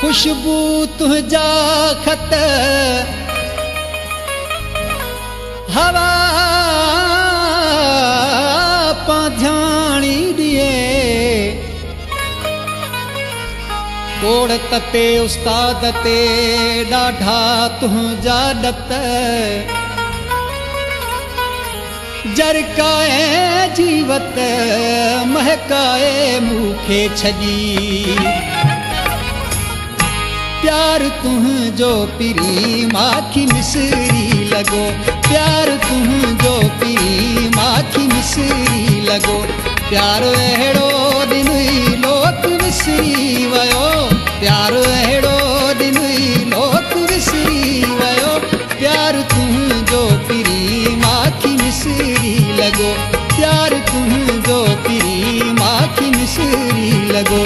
खुशबू तुझा खत हवा पांझाणी दिए कोड़ तते उस्ताद ते ॾाढा तुझा ॾत जरकाए जीवत महकाए मूंखे छॾी प्यार तुझो पिरी माखी मिसरी लगो प्यार तुझो पिरी माखी मिसरी लगो प्यार अहिड़ो दिन ई लोक विसरी वियो प्यार अहिड़ो दिन ई लोक विसरी वियो प्यार तुझो पिरी माखी मिसरी लगो प्यार तुझो पिरी माखी मिसरी लगो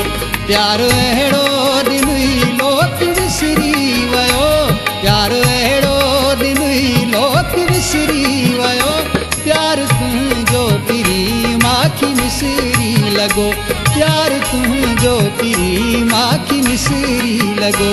प्यार अहिड़ो दिन ई लोक विसरी वियो प्यार अहिड़ो दिन ई लोक विसरी वियो प्यार तुझो पिरी माखी मिसरी लगो प्यार तुझो पिरी माखी मिसरी लगो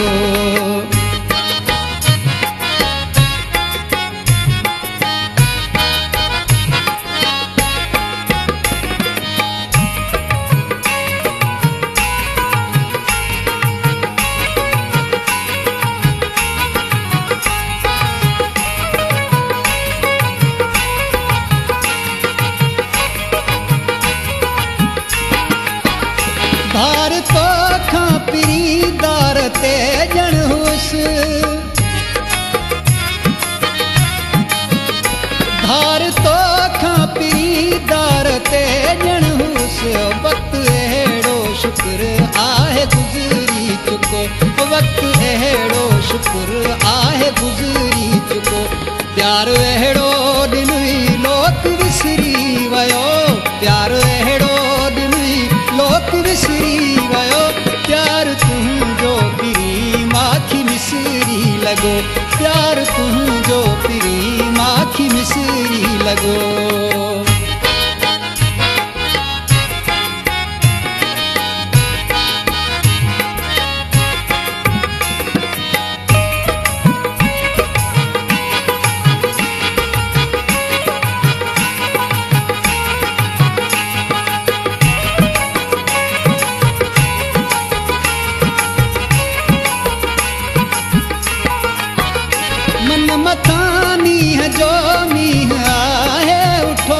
धार तो खां पिरी दार ते ॼण हुस धार तो खां पिरी दार ते ॼण हुस वक़्तु अहिड़ो शुक्र आहे गुज़री चुको वक़्तु अहिड़ो शुक्र आहे गुज़री चुको प्यार अहिड़ो दिन ई लोक विसरी वियो प्यार अहिड़ो दिन ई लोक विसरी वियो प्यार तुझो पिरी माखी मिसरी लगो प्यार तुझो पिरी माखी मिसरी लगो मन मथां मींहं जो मींहुं आहे उठो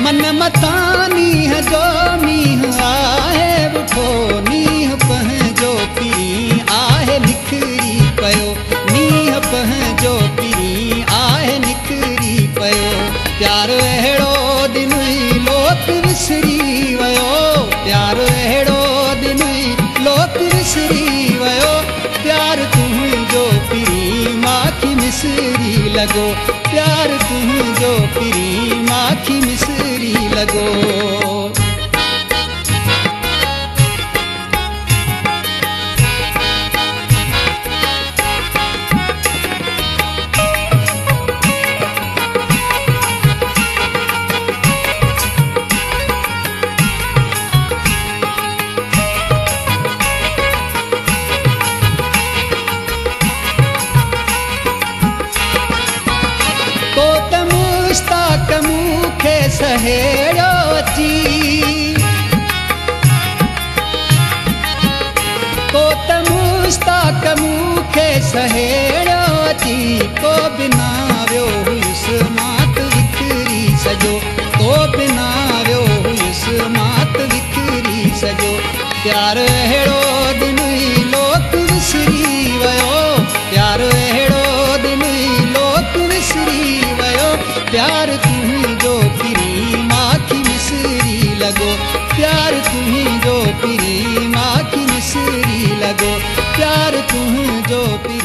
मन मथां मींहं जो मींहुं आहे उठो मींहुं पंहिंजो पिरी आहे निकिरी पियो मींहुं पंहिंजो पिरी आहे निकिरी पियो प्यार अहिड़ो दिन ई लोक विसरी वियो प्यार अहिड़ो दिन ई लोक विसरी वियो प्यार तुझो पिरी माखी मिसरी लगो प्यार तुझो पिरी माखी मिसरी लगो मुश्ताक मूंखे सहेड़ो अची को त मुश्ताक मूंखे सहेड़ो अची को बिना वियो हुयुसि मात विकिरी सॼो को बिना वियो हुयुसि मात विकिरी सॼो प्यार अहिड़ो दिन ई लोक विसरी वियो प्यार अहिड़ो दिन ई लोक विसरी वियो प्यार तुझो पिरी माखी मिसरी लगो प्यार तुझो पिरी माखी मिसरी लगो प्यार तुझो पिरी